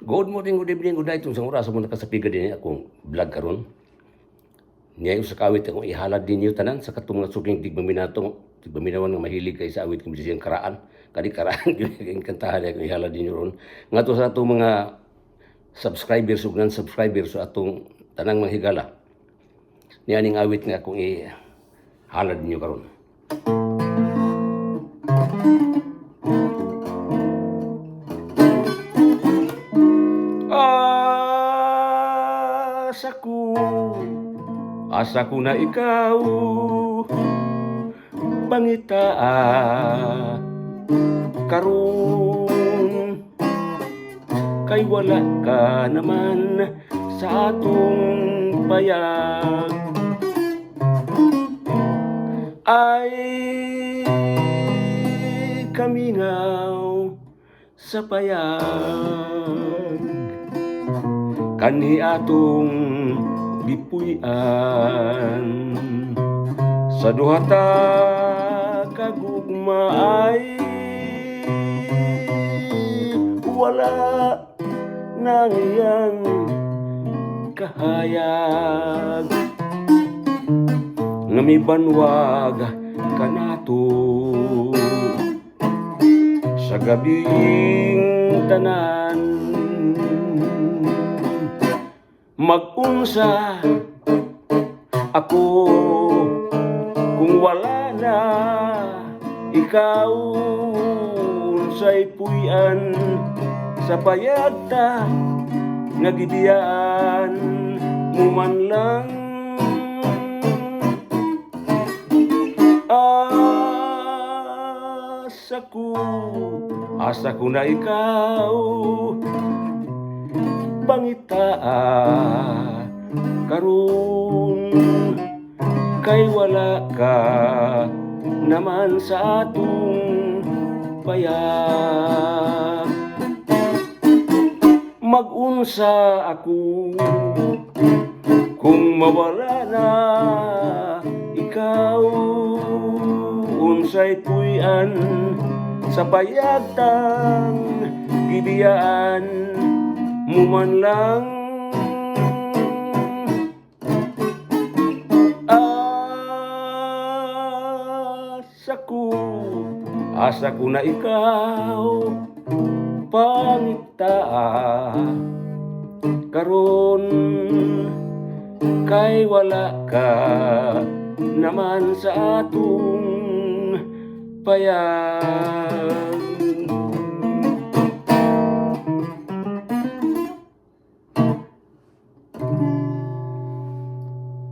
Good morning, good evening, good night. Isang oras mo nakasapiga din akong vlog karon. Niya yung sa kawit akong ihalad din niyo tanan sa katong mga suking tigbaminawan nga mahilig kay sa awit kung siyang karaan. Kadi karaan yung kantahan akong ihalad din niyo ron. Nga to sa atong mga subscribers ug non-subscribers sa atong tanang mga higala. Niya ning awit nga akong ihalad din niyo karon. Asa ko na ikaw pangitaa karon kay wala ka naman sa atong payag ay kamingaw sa payag kanhi atong gipuy-an sa duha ta kagugma ay wala nang iyang kahayag nga mibanwag kanato sa gabing tanan mag-unsa ako kung wala na ikaw unsay puy-an sa payagta nga gibiyaan mo man lang asa ko na ikaw pangitaa karon kay wala ka naman sa atong payag mag-unsa ako kung mawala na ikaw unsay puy-an sa payagtang gibiyaan mo man lang asa ko na ikaw pangitaa karon kay wala ka naman sa atong payag.